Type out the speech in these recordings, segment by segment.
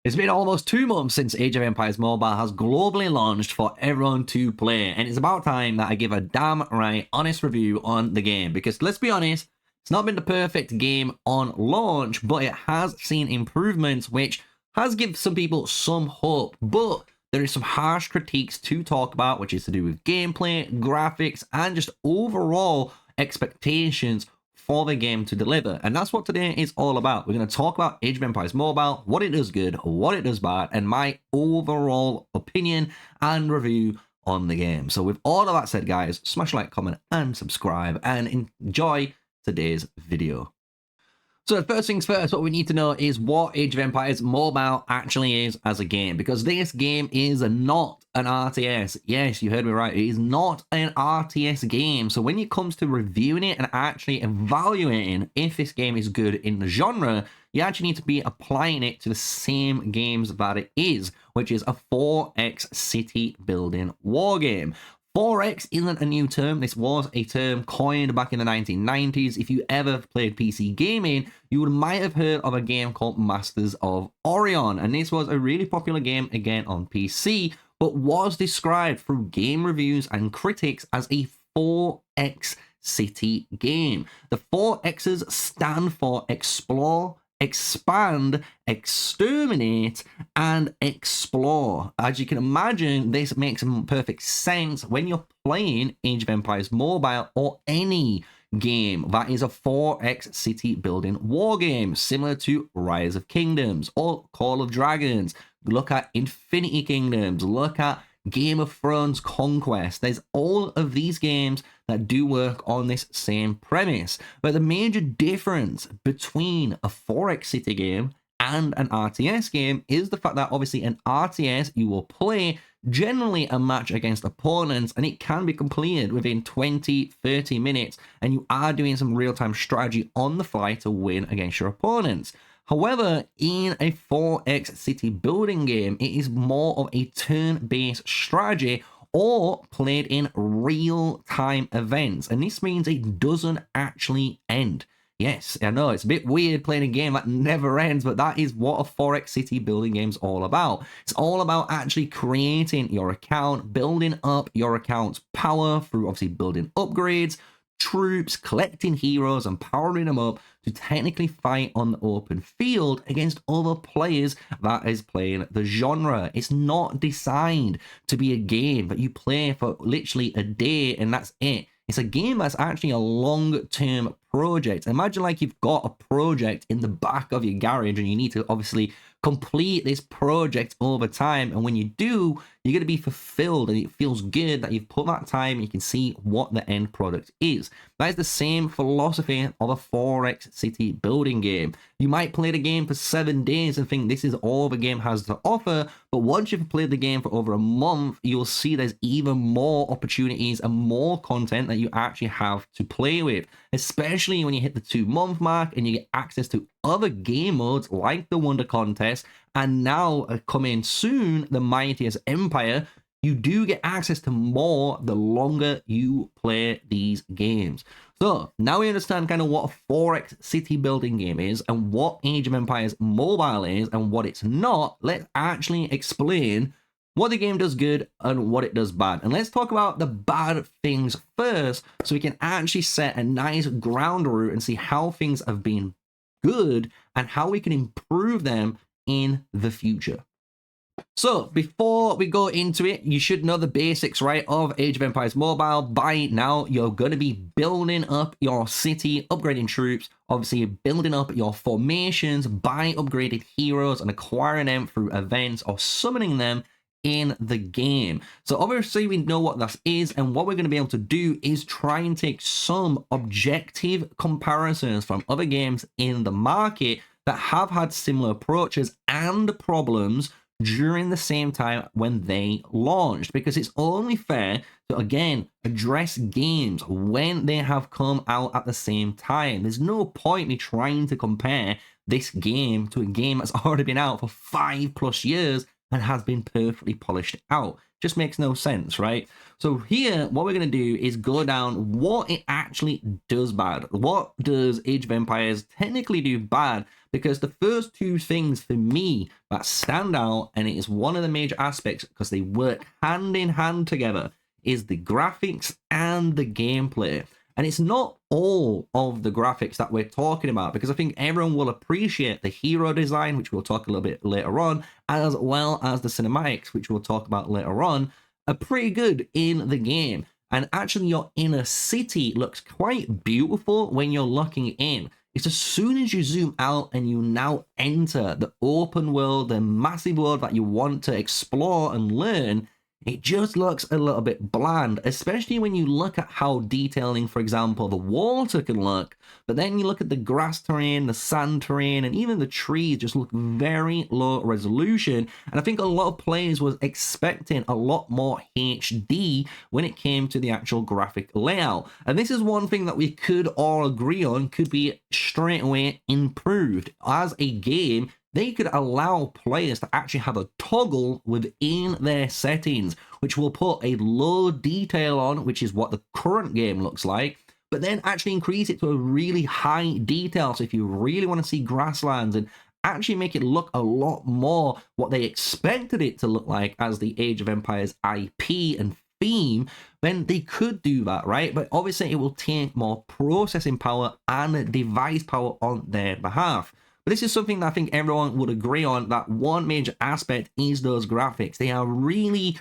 It's been almost 2 months since Age of Empires Mobile has globally launched for everyone to play, and it's about time that I give a damn right honest review on the game, because let's be honest, it's not been the perfect game on launch, but it has seen improvements which has given some people some hope, but there is some harsh critiques to talk about, which is to do with gameplay, graphics, and just overall expectations for the game to deliver. And that's what today is all about. We're going to talk about Age of Empires Mobile, what it does good, what it does bad, and my overall opinion and review on the game. So with all of that said, guys, smash a like, comment, and subscribe, and enjoy today's video. So first things first, what we need to know is what Age of Empires Mobile actually is as a game, because this game is not an RTS. Yes, you heard me right. It is not an RTS game. So when it comes to reviewing it and actually evaluating if this game is good in the genre, you actually need to be applying it to the same games that it is, which is a 4X city building war game. 4X isn't a new term. This was a term coined back in the 1990s. If you ever played PC gaming, you might have heard of a game called Masters of Orion. And this was a really popular game, again, on PC, but was described through game reviews and critics as a 4X city game. The 4X's stand for Explore, Expand, Exterminate, and Explore. As you can imagine, this makes perfect sense when you're playing Age of Empires Mobile or any game that is a 4X city building war game, similar to Rise of Kingdoms or Call of Dragons. Look at Infinity Kingdoms, look at Game of Thrones Conquest. There's all of these games that do work on this same premise. But the major difference between a 4X city game and an RTS game is the fact that obviously an RTS you will play generally a match against opponents, and it can be completed within 20-30 minutes, and you are doing some real-time strategy on the fly to win against your opponents. However, in a 4X city building game, it is more of a turn-based strategy or played in real-time events. And this means it doesn't actually end. Yes, I know, it's a bit weird playing a game that never ends, but that is what a 4X city building game is all about. It's all about actually creating your account, building up your account's power through obviously building upgrades, troops, collecting heroes, and powering them up to technically fight on the open field against other players that is playing the genre. It's not designed to be a game that you play for literally a day and that's it. It's a game that's actually a long-term project. Imagine like you've got a project in the back of your garage and you need to obviously complete this project over time, and when you do, you're going to be fulfilled and it feels good that you've put that time and you can see what the end product is. That is the same philosophy of a 4X city building game. You might play the game for 7 days and think this is all the game has to offer, but once you've played the game for over a month, you'll see there's even more opportunities and more content that you actually have to play with, especially when you hit the 2-month mark and you get access to other game modes like the Wonder Contest, and now coming soon, the Mightiest Empire. You do get access to more the longer you play these games. So now we understand kind of what a 4X city building game is and what Age of Empires Mobile is and what it's not. Let's actually explain what the game does good and what it does bad. And let's talk about the bad things first, so we can actually set a nice ground route and see how things have been good and how we can improve them in the future. So before we go into it, you should know the basics, right, of Age of Empires Mobile. By now, you're going to be building up your city, upgrading troops, obviously building up your formations by upgraded heroes and acquiring them through events or summoning them in the game. So obviously we know what that is, and what we're going to be able to do is try and take some objective comparisons from other games in the market that have had similar approaches and problems during the same time when they launched, because it's only fair to again address games when they have come out at the same time. There's no point me trying to compare this game to a game that's already been out for 5+ years and has been perfectly polished out. Just makes no sense, right? So here, what we're going to do is go down what it actually does bad. What does Age of Empires technically do bad because the first two things for me that stand out, and it is one of the major aspects because they work hand in hand together, is the graphics and the gameplay. And it's not all of the graphics that we're talking about, because I think everyone will appreciate the hero design, which we'll talk a little bit later on, as well as the cinematics, which we'll talk about later on, are pretty good in the game. And actually your inner city looks quite beautiful when you're looking in. It's as soon as you zoom out and you now enter the open world, the massive world that you want to explore and learn, it just looks a little bit bland, especially when you look at how detailing, for example, the water can look. But then you look at the grass terrain, the sand terrain, and even the trees just look very low resolution. And I think a lot of players was expecting a lot more HD when it came to the actual graphic layout. And this is one thing that we could all agree on could be straight away improved. As a game, they could allow players to actually have a toggle within their settings, which will put a low detail on, which is what the current game looks like, but then actually increase it to a really high detail. So if you really want to see grasslands and actually make it look a lot more what they expected it to look like as the Age of Empires IP and theme, then they could do that, right? But obviously it will take more processing power and device power on their behalf. But this is something that I think everyone would agree on, that one major aspect is those graphics. They are really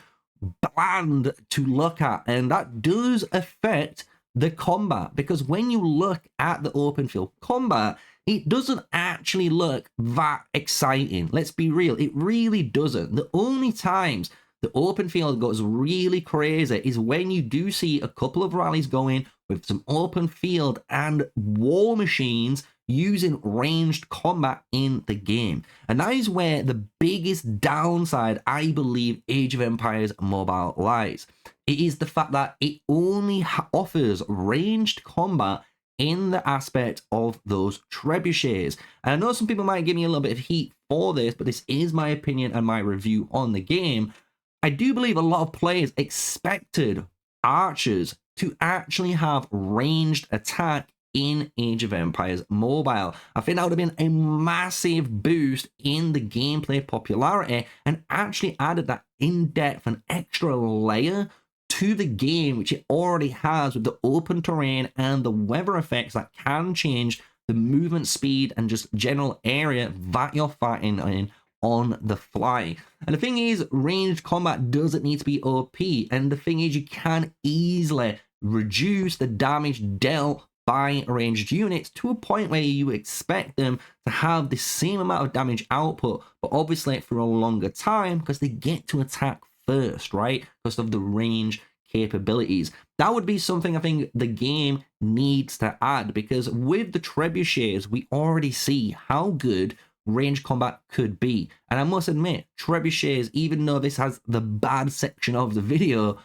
bland to look at, and that does affect the combat, because when you look at the open field combat, it doesn't actually look that exciting. Let's be real, it really doesn't. The only times the open field goes really crazy is when you do see a couple of rallies going with some open field and war machines using ranged combat in the game. And that is where the biggest downside, I believe, Age of Empires Mobile lies. It is the fact that it only offers ranged combat in the aspect of those trebuchets. And I know some people might give me a little bit of heat for this, but this is my opinion and my review on the game. I do believe a lot of players expected archers to actually have ranged attack in Age of Empires Mobile. I think that would have been a massive boost in the gameplay popularity and actually added that in-depth and extra layer to the game, which it already has with the open terrain and the weather effects that can change the movement speed and just general area that you're fighting in on the fly. And the thing is, ranged combat doesn't need to be OP, and the thing is, you can easily reduce the damage dealt by ranged units to a point where you expect them to have the same amount of damage output, but obviously for a longer time because they get to attack first, right? Because of the range capabilities. That would be something I think the game needs to add, because with the trebuchets, we already see how good range combat could be. And I must admit, trebuchets, even though this has the bad section of the video,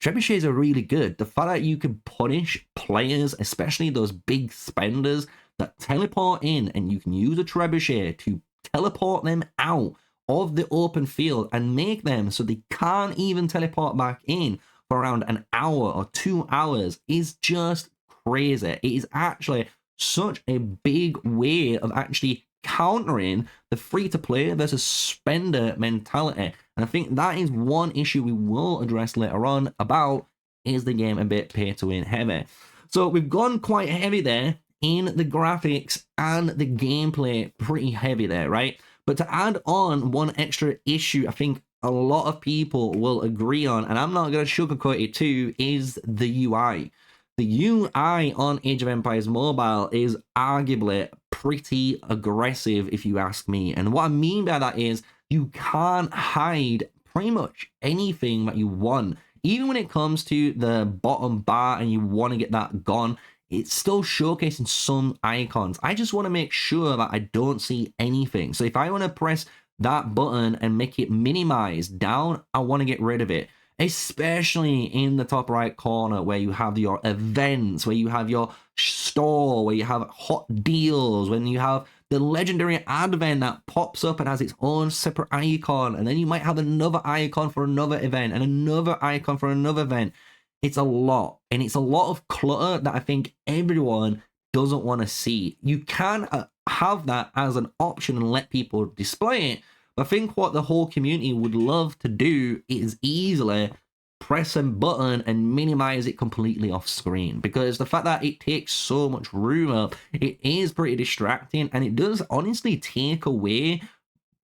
trebuchets are really good. The fact that you can punish players, especially those big spenders that teleport in, and you can use a trebuchet to teleport them out of the open field and make them so they can't even teleport back in for around an hour or 2 hours, is just crazy. It is actually such a big way of actually countering the free-to-play versus spender mentality. And I think that is one issue we will address later on about, is the game a bit pay-to-win heavy. So we've gone quite heavy there in the graphics and the gameplay, pretty heavy there, right? But to add on one extra issue I think a lot of people will agree on, and I'm not going to sugarcoat it too, is the UI. The UI on Age of Empires Mobile is arguably pretty aggressive, if you ask me. And what I mean by that is you can't hide pretty much anything that you want. Even when it comes to the bottom bar and you want to get that gone, it's still showcasing some icons. I just want to make sure that I don't see anything. So if I want to press that button and make it minimized down, I want to get rid of it. Especially in the top right corner where you have your events, where you have your store, where you have hot deals, when you have the legendary advent that pops up and has its own separate icon, and then you might have another icon for another event and another icon for another event. It's a lot, and it's a lot of clutter that I think everyone doesn't want to see. You can have that as an option and let people display it. But I think what the whole community would love to do is easily press a button and minimize it completely off screen, because the fact that it takes so much room up, it is pretty distracting, and it does honestly take away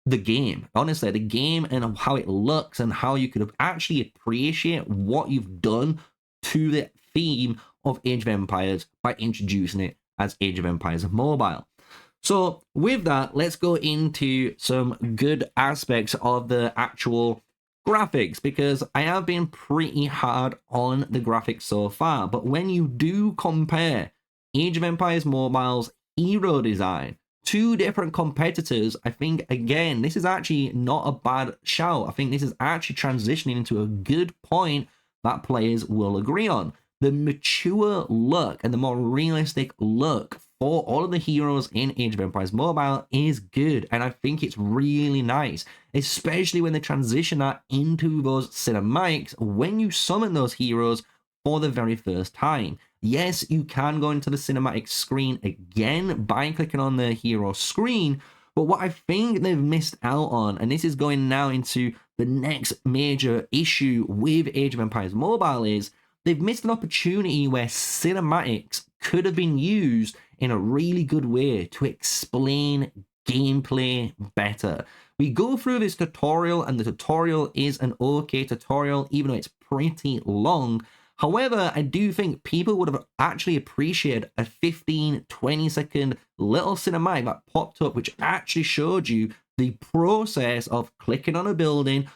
the game. Honestly, the game and how it looks and how you could actually appreciate what you've done to the theme of Age of Empires by introducing it as Age of Empires Mobile. So with that, let's go into some good aspects of the actual graphics, because I have been pretty hard on the graphics so far. But when you do compare Age of Empires Mobile's hero design, two different competitors, I think, again, this is actually not a bad shout. I think this is actually transitioning into a good point that players will agree on. The mature look and the more realistic look for all of the heroes in Age of Empires Mobile is good, and I think it's really nice, especially when they transition that into those cinematics when you summon those heroes for the very first time. Yes, you can go into the cinematic screen again by clicking on the hero screen, but what I think they've missed out on, and this is going now into the next major issue with Age of Empires Mobile, is they've missed an opportunity where cinematics could have been used in a really good way to explain gameplay better. We go through this tutorial, and the tutorial is an okay tutorial, even though it's pretty long. However, I do think people would have actually appreciated a 15-20 second little cinematic that popped up, which actually showed you the process of clicking on a building,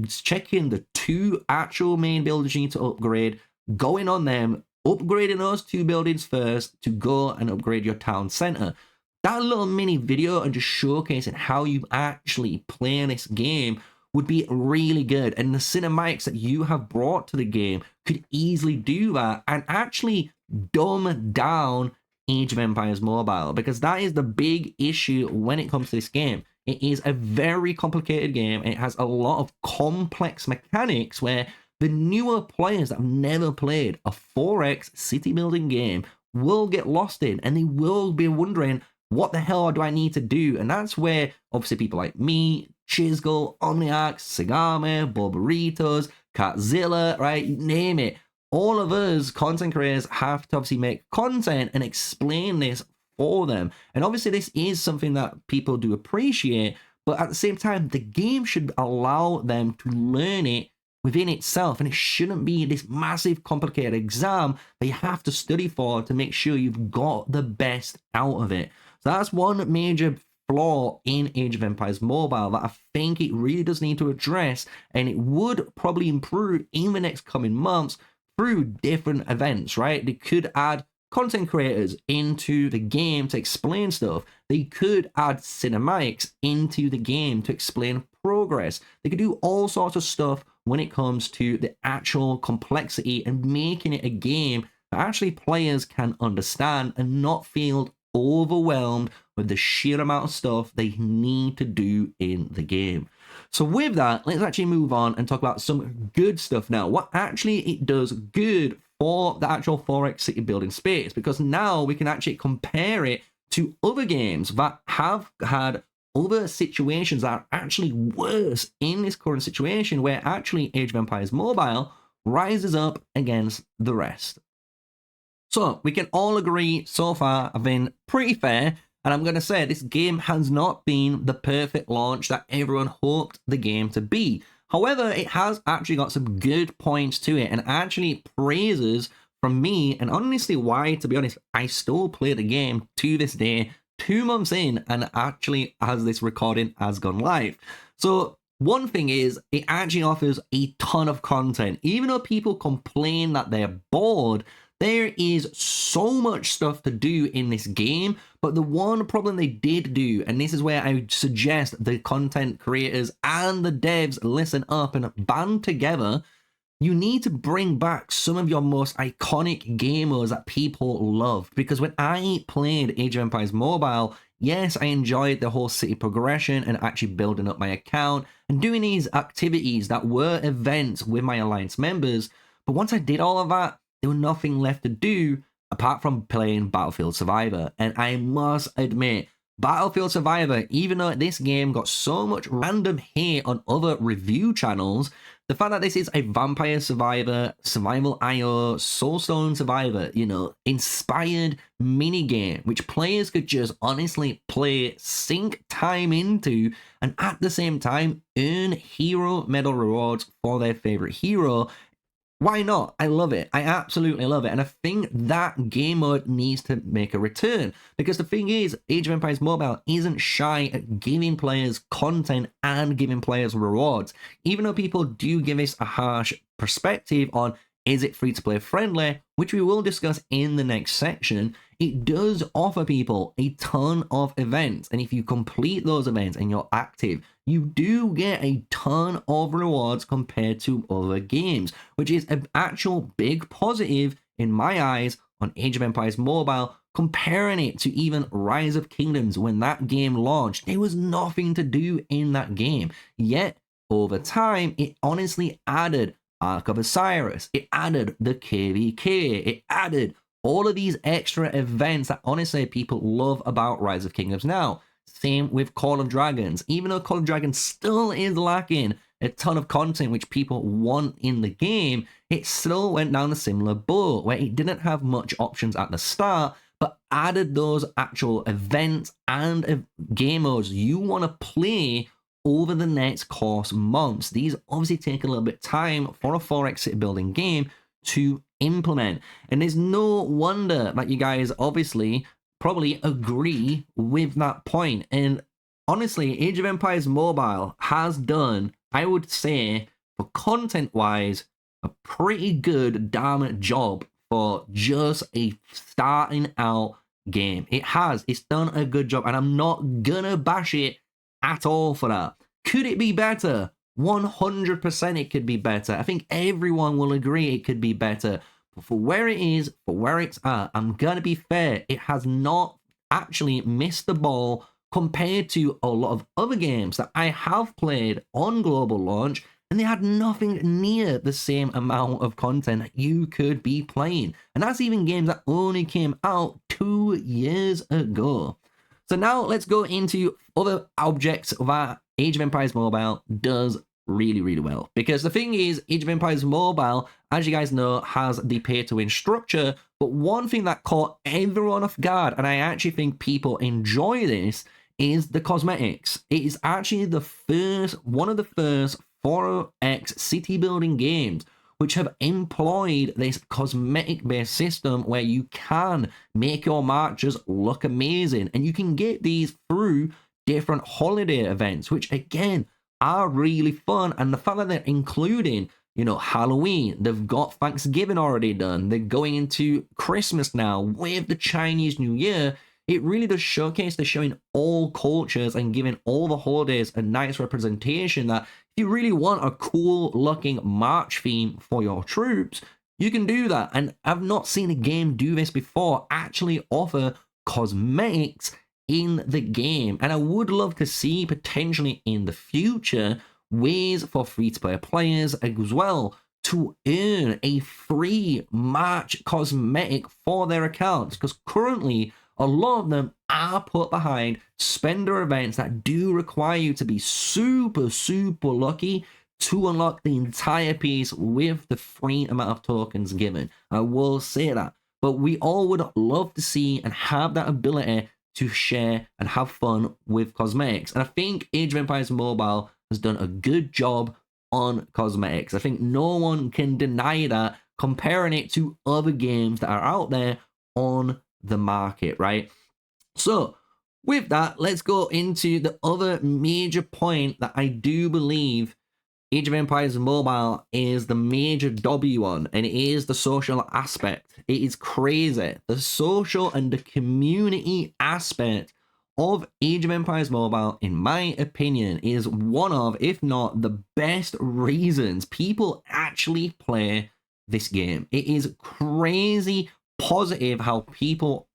checking the two actual main buildings you need to upgrade, going on them, upgrading those two buildings first to go and upgrade your town center. That little mini video and just showcasing how you actually play this game would be really good, and the cinematics that you have brought to the game could easily do that and actually dumb down Age of Empires Mobile, because that is the big issue when it comes to this game. It is a very complicated game, and it has a lot of complex mechanics where the newer players that have never played a 4X city building game will get lost in, and they will be wondering, what the hell do I need to do? And that's where obviously people like me, Chisgul, Omniac, Sagame, Boberitos, Catzilla, right, name it. All of us content creators have to obviously make content and explain this for them. And obviously this is something that people do appreciate, but at the same time, the game should allow them to learn it within itself, and it shouldn't be this massive complicated exam that you have to study for to make sure you've got the best out of it. So that's one major flaw in Age of Empires Mobile that I think it really does need to address, and it would probably improve in the next coming months through different events, right? They could add content creators into the game to explain stuff. They could add cinematics into the game to explain progress. They could do all sorts of stuff when it comes to the actual complexity and making it a game that actually players can understand and not feel overwhelmed with the sheer amount of stuff they need to do in the game. So with that, let's actually move on and talk about some good stuff now. What actually it does good for the actual 4X city building space, because now we can actually compare it to other games that have had other situations that are actually worse in this current situation, where actually Age of Empires Mobile rises up against the rest. So we can all agree so far I've been pretty fair, and I'm going to say this game has not been the perfect launch that everyone hoped the game to be. However, it has actually got some good points to it, and actually praises from me, and honestly why, to be honest, I still play the game to this day, 2 months in, and actually as this recording has gone live. So one thing is, it actually offers a ton of content. Even though people complain that they're bored, there is so much stuff to do in this game, but the one problem they did do, and this is where I suggest the content creators and the devs listen up and band together, you need to bring back some of your most iconic gamers that people love. Because when I played Age of Empires Mobile, yes, I enjoyed the whole city progression and actually building up my account and doing these activities that were events with my alliance members, but once I did all of that, there was nothing left to do apart from playing Battlefield Survivor. And I must admit, Battlefield Survivor, even though this game got so much random hate on other review channels, the fact that this is a Vampire Survivor, Survival IO, Soulstone Survivor, you know, inspired minigame, which players could just honestly play, sink time into, and at the same time earn hero medal rewards for their favorite hero. Why not? I love it. I absolutely love it. And I think that game mode needs to make a return. Because the thing is, Age of Empires Mobile isn't shy at giving players content and giving players rewards. Even though people do give us a harsh perspective on, is it free-to-play friendly, which we will discuss in the next section, it does offer people a ton of events. And if you complete those events and you're active, you do get a ton of rewards compared to other games, which is an actual big positive in my eyes on Age of Empires Mobile. Comparing it to even Rise of Kingdoms, when that game launched, there was nothing to do in that game. Yet, over time, it honestly added Ark of Osiris, it added the KVK, it added all of these extra events that honestly people love about Rise of Kingdoms now. Same with Call of Dragons. Even though Call of Dragons still is lacking a ton of content which people want in the game, it still went down a similar boat where it didn't have much options at the start, but added those actual events and game modes you want to play over the next course months. These obviously take a little bit of time for a 4X city building game to implement. And there's no wonder that you guys obviously probably agree with that point. And honestly, Age of Empires Mobile has done, I would say, for content-wise, a pretty good damn job for just a starting out game. It has. It's done a good job, and I'm not gonna bash it at all for that. Could it be better? 100% it could be better. I think everyone will agree it could be better. But for where it is, for where it's at, I'm gonna be fair, it has not actually missed the ball compared to a lot of other games that I have played on global launch, and they had nothing near the same amount of content that you could be playing. And that's even games that only came out 2 years ago. So now let's go into other objects that Age of Empires Mobile does really, really well. Because the thing is, Age of Empires Mobile, as you guys know, has the pay-to-win structure. But one thing that caught everyone off guard, and I actually think people enjoy this, is the cosmetics. It is actually one of the first 4X city building games which have employed this cosmetic-based system where you can make your marches look amazing. And you can get these through different holiday events, which again are really fun. And the fact that they're including, you know, Halloween, they've got Thanksgiving already done, they're going into Christmas now with the Chinese New Year. It really does showcase, they're showing all cultures and giving all the holidays a nice representation that if you really want a cool looking March theme for your troops, you can do that. And I've not seen a game do this before, actually offer cosmetics in the game. And I would love to see potentially in the future ways for free-to-play players as well to earn a free March cosmetic for their accounts, because currently a lot of them are put behind spender events that do require you to be super, super lucky to unlock the entire piece with the free amount of tokens given. I will say that. But we all would love to see and have that ability to share and have fun with cosmetics. And I think Age of Empires Mobile has done a good job on cosmetics. I think no one can deny that, comparing it to other games that are out there on the market, right? So with that, let's go into the other major point that I do believe Age of Empires Mobile is the major W on, and it is the social aspect. It is crazy. The social and the community aspect of Age of Empires Mobile, in my opinion, is one of, if not the best reasons people actually play this game. It is crazy positive how people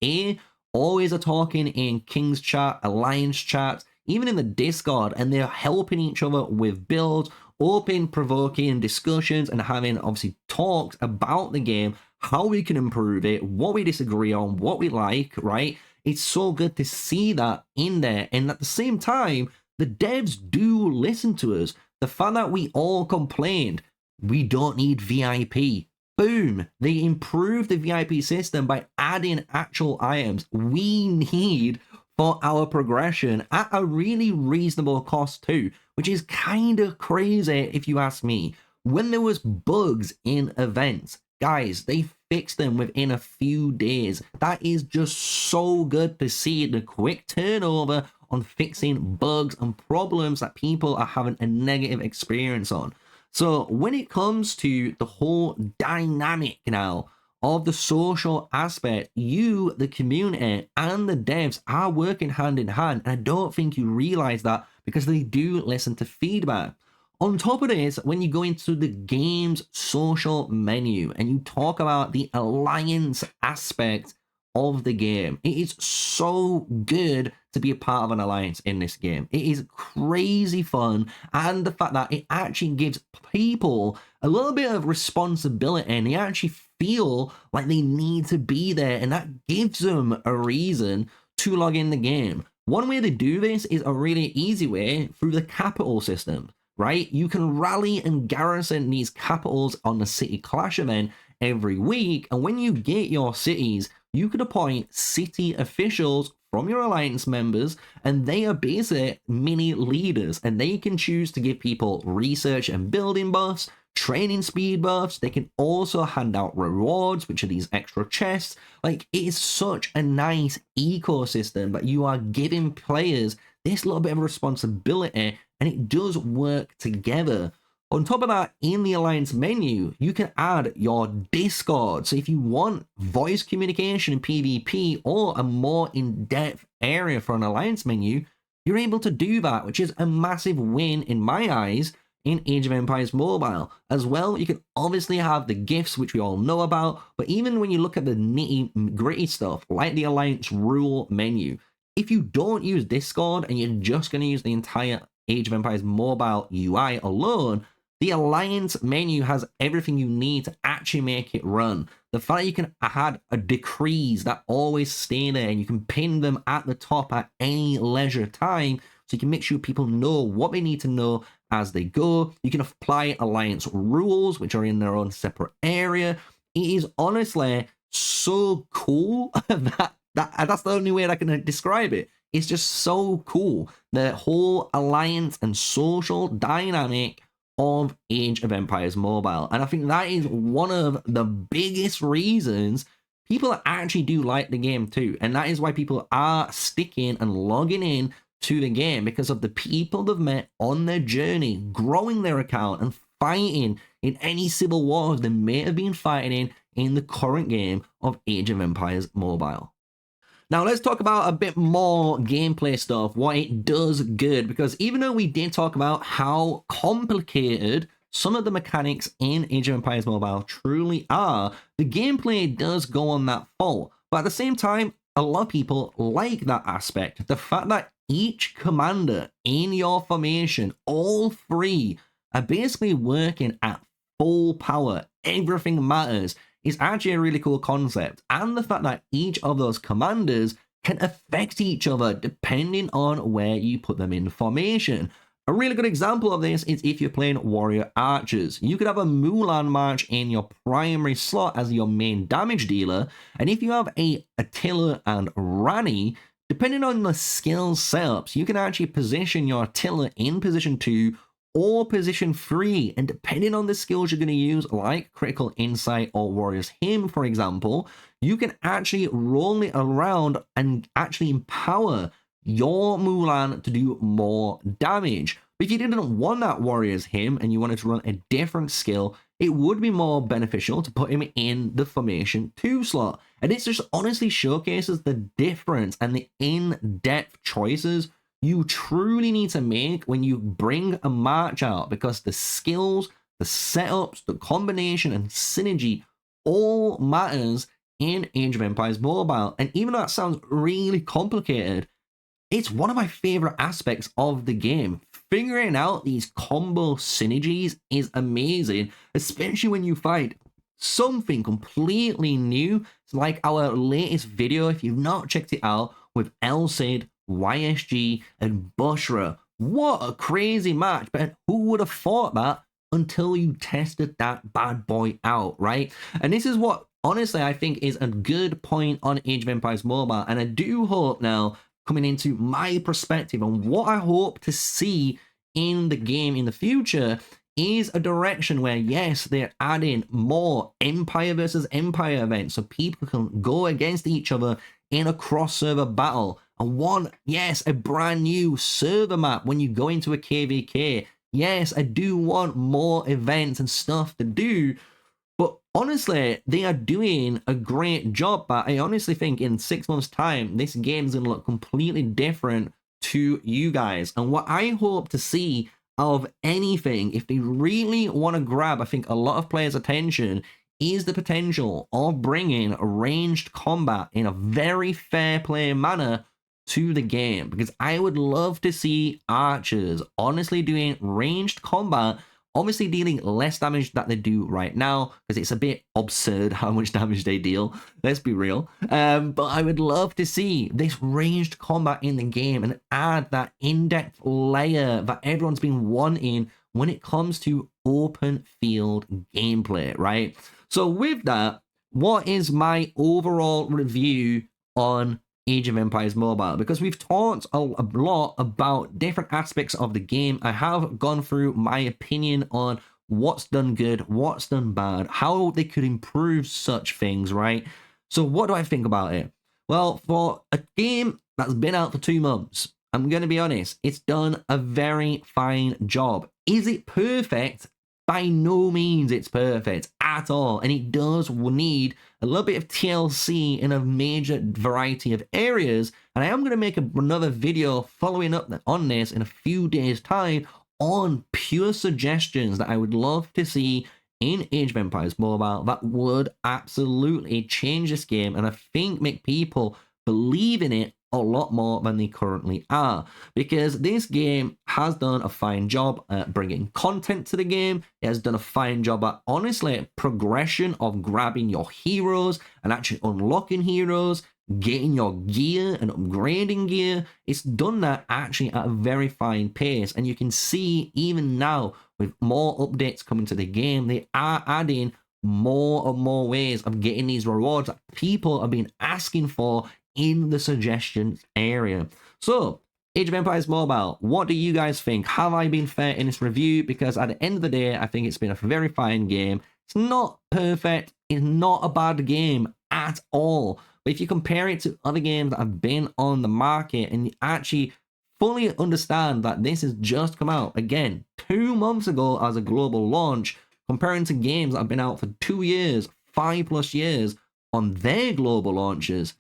always are talking in King's chat, Alliance chat, even in the Discord, and they're helping each other with builds, open, provoking discussions, and having obviously talks about the game, how we can improve it, what we disagree on, what we like, right? It's so good to see that in there. And at the same time, the devs do listen to us. The fact that we all complained, we don't need VIP. Boom, they improved the VIP system by adding actual items we need for our progression at a really reasonable cost too, which is kind of crazy if you ask me. When there was bugs in events, guys, they fixed them within a few days. That is just so good to see, the quick turnover on fixing bugs and problems that people are having a negative experience on. So when it comes to the whole dynamic now of the social aspect, you, the community, and the devs are working hand in hand. And I don't think you realize that because they do listen to feedback. On top of this, when you go into the game's social menu and you talk about the alliance aspect of the game, it is so good to be a part of an alliance in this game. It is crazy fun, and the fact that it actually gives people a little bit of responsibility and they actually feel like they need to be there, and that gives them a reason to log in the game. One way to do this is a really easy way through the capital system, right? You can rally and garrison these capitals on the city clash event every week, and when you get your cities, you can appoint city officials from your alliance members, and they are basically mini leaders, and they can choose to give people research and building buffs, training speed buffs. They can also hand out rewards, which are these extra chests. Like, it is such a nice ecosystem that you are giving players this little bit of responsibility, and it does work together. On top of that, in the Alliance menu, you can add your Discord. So if you want voice communication in PvP or a more in-depth area for an Alliance menu, you're able to do that, which is a massive win in my eyes in Age of Empires Mobile. As well, you can obviously have the gifts, which we all know about, but even when you look at the nitty-gritty stuff, like the Alliance rule menu, if you don't use Discord and you're just going to use the entire Age of Empires Mobile UI alone, the Alliance menu has everything you need to actually make it run. The fact that you can add a decrees that always stay there, and you can pin them at the top at any leisure time, so you can make sure people know what they need to know as they go. You can apply Alliance rules, which are in their own separate area. It is honestly so cool that's the only way that I can describe it. It's just so cool. The whole Alliance and social dynamic of Age of Empires Mobile. And I think that is one of the biggest reasons people actually do like the game too. And that is why people are sticking and logging in to the game, because of the people they've met on their journey, growing their account and fighting in any civil wars they may have been fighting in the current game of Age of Empires Mobile. Now, let's talk about a bit more gameplay stuff, what it does good, because even though we did talk about how complicated some of the mechanics in Age of Empires Mobile truly are, the gameplay does go on that fault. But at the same time, a lot of people like that aspect. The fact that each commander in your formation, all three, are basically working at full power, everything matters, is actually a really cool concept. And the fact that each of those commanders can affect each other depending on where you put them in formation. A really good example of this is if you're playing warrior archers. You could have a Mulan March in your primary slot as your main damage dealer, and if you have a Attila and Rani, depending on the skill setups, you can actually position your Attila in position 2 or position 3, and depending on the skills you're going to use, like Critical Insight or Warrior's Hymn, for example, you can actually roll it around and actually empower your Mulan to do more damage. But if you didn't want that Warrior's Hymn and you wanted to run a different skill, it would be more beneficial to put him in the formation 2 slot. And it just honestly showcases the difference and the in-depth choices you truly need to make when you bring a march out, because the skills, the setups, the combination and synergy all matters in Age of Empires Mobile. And even though that sounds really complicated, it's one of my favorite aspects of the game. Figuring out these combo synergies is amazing, especially when you fight something completely new. It's like our latest video, if you've not checked it out, with El Cid, YSG, and Bushra. What a crazy match, but who would have thought that until you tested that bad boy out, right? And this is what, honestly, I think is a good point on Age of Empires Mobile, and I do hope now, coming into my perspective on what I hope to see in the game in the future, is a direction where, yes, they're adding more Empire versus Empire events so people can go against each other in a cross-server battle. And one, yes, a brand new server map when you go into a KVK. Yes, I do want more events and stuff to do, but honestly, they are doing a great job. But I honestly think in 6 months' time, this game is going to look completely different to you guys. And what I hope to see of anything, if they really want to grab, I think, a lot of players' attention, is the potential of bringing ranged combat in a very fair play manner to the game, because I would love to see archers honestly doing ranged combat, obviously dealing less damage that they do right now, because it's a bit absurd how much damage they deal, let's be real. But I would love to see this ranged combat in the game and add that in-depth layer that everyone's been wanting when it comes to open field gameplay, right? So with that, what is my overall review on Age of Empires Mobile? Because we've talked a lot about different aspects of the game. I have gone through my opinion on what's done good, what's done bad, how they could improve such things, right? So what do I think about it? Well, for a game that's been out for 2 months, I'm going to be honest, it's done a very fine job. Is it perfect? By no means it's perfect at all, and it does need a little bit of TLC in a major variety of areas, and I am going to make another video following up on this in a few days' time on pure suggestions that I would love to see in Age of Empires Mobile that would absolutely change this game, and I think make people believe in it a lot more than they currently are, because this game has done a fine job at bringing content to the game. It has done a fine job at, honestly, progression of grabbing your heroes and actually unlocking heroes, getting your gear and upgrading gear. It's done that actually at a very fine pace, and you can see even now with more updates coming to the game, they are adding more and more ways of getting these rewards that people have been asking for in the suggestions area. So, Age of Empires Mobile, what do you guys think? Have I been fair in this review? Because at the end of the day, I think it's been a very fine game. It's not perfect. It's not a bad game at all. But if you compare it to other games that have been on the market and you actually fully understand that this has just come out, again, 2 months ago as a global launch, comparing to games that have been out for 2 years, 5+ years on their global launches,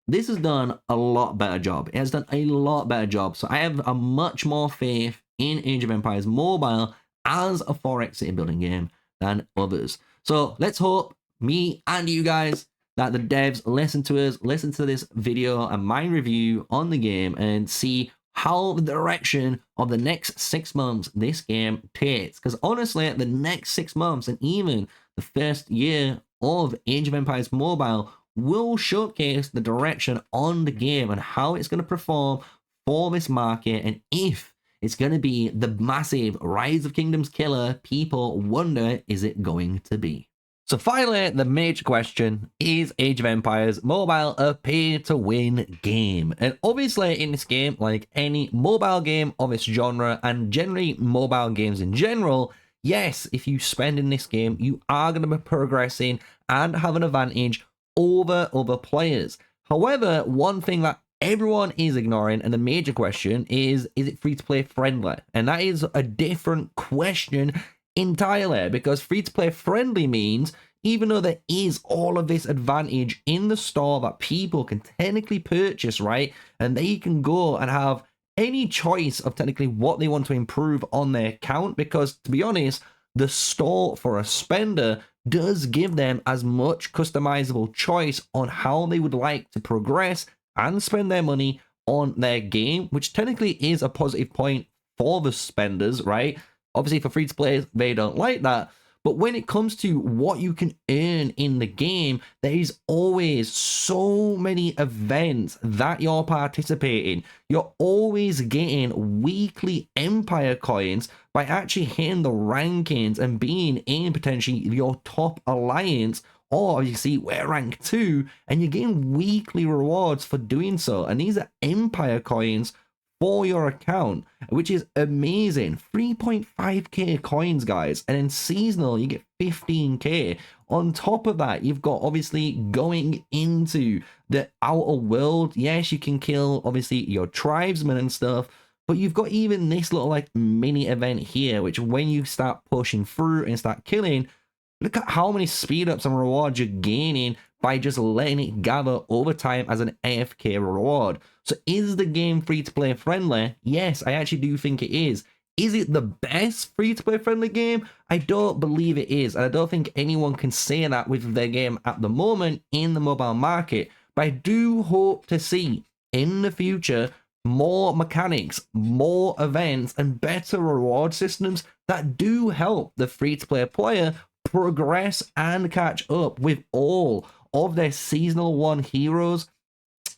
this has done a lot better job. It has done a lot better job. So I have a much more faith in Age of Empires Mobile as a 4X city building game than others. So let's hope, me and you guys, that the devs listen to us, listen to this video and my review on the game, and see how the direction of the next 6 months this game takes. Because honestly, the next 6 months and even the first year of Age of Empires Mobile will showcase the direction on the game and how it's going to perform for this market, and if it's going to be the massive Rise of Kingdoms killer people wonder is it going to be. So finally, the major question, is Age of Empires Mobile a pay-to-win game? And obviously in this game, like any mobile game of its genre and generally mobile games in general, yes, if you spend in this game, you are going to be progressing and have an advantage over other players. However, one thing that everyone is ignoring, and the major question is it free-to-play friendly? And that is a different question entirely, because free-to-play friendly means even though there is all of this advantage in the store that people can technically purchase, right, and they can go and have any choice of technically what they want to improve on their account, because to be honest, the store for a spender does give them as much customizable choice on how they would like to progress and spend their money on their game, which technically is a positive point for the spenders, right? Obviously for free to play, they don't like that, But when it comes to what you can earn in the game, there is always so many events that you're participating. You're always getting weekly Empire coins by actually hitting the rankings and being in potentially your top alliance, or you see we're rank 2 and you're getting weekly rewards for doing so. And these are Empire coins for your account, which is amazing. 3.5k coins, guys, and in seasonal you get 15k. On top of that, you've got obviously going into the outer world. Yes, you can kill obviously your tribesmen and stuff, but you've got even this little like mini event here, which when you start pushing through and start killing, look at how many speed ups and rewards you're gaining by just letting it gather over time as an AFK reward. So is the game free-to-play friendly? Yes, I actually do think it is. Is it the best free-to-play friendly game? I don't believe it is, and I don't think anyone can say that with their game at the moment in the mobile market. But I do hope to see in the future more mechanics, more events, and better reward systems that do help the free-to-play player progress and catch up with all of their seasonal 1 heroes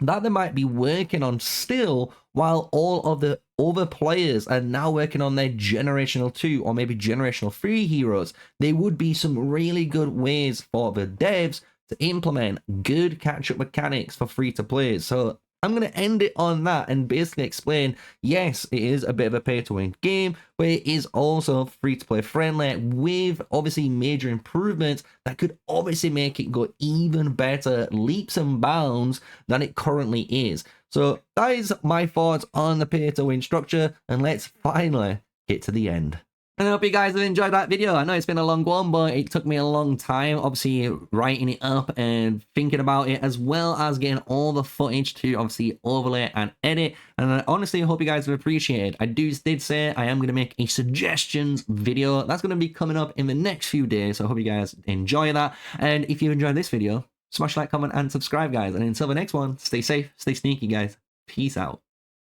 that they might be working on still, while all of the other players are now working on their generational 2 or maybe generational 3 heroes. There would be some really good ways for the devs to implement good catch-up mechanics for free-to-play. So I'm going to end it on that and basically explain, yes, it is a bit of a pay-to-win game, but it is also free-to-play friendly with obviously major improvements that could obviously make it go even better, leaps and bounds, than it currently is. So that is my thoughts on the pay-to-win structure, and let's finally get to the end. And I hope you guys have enjoyed that video. I know it's been a long one, but it took me a long time, obviously, writing it up and thinking about it, as well as getting all the footage to obviously overlay and edit. And I honestly hope you guys have appreciated. I did say I am going to make a suggestions video. That's going to be coming up in the next few days, so I hope you guys enjoy that. And if you enjoyed this video, smash like, comment, and subscribe, guys. And until the next one, stay safe, stay sneaky, guys. Peace out.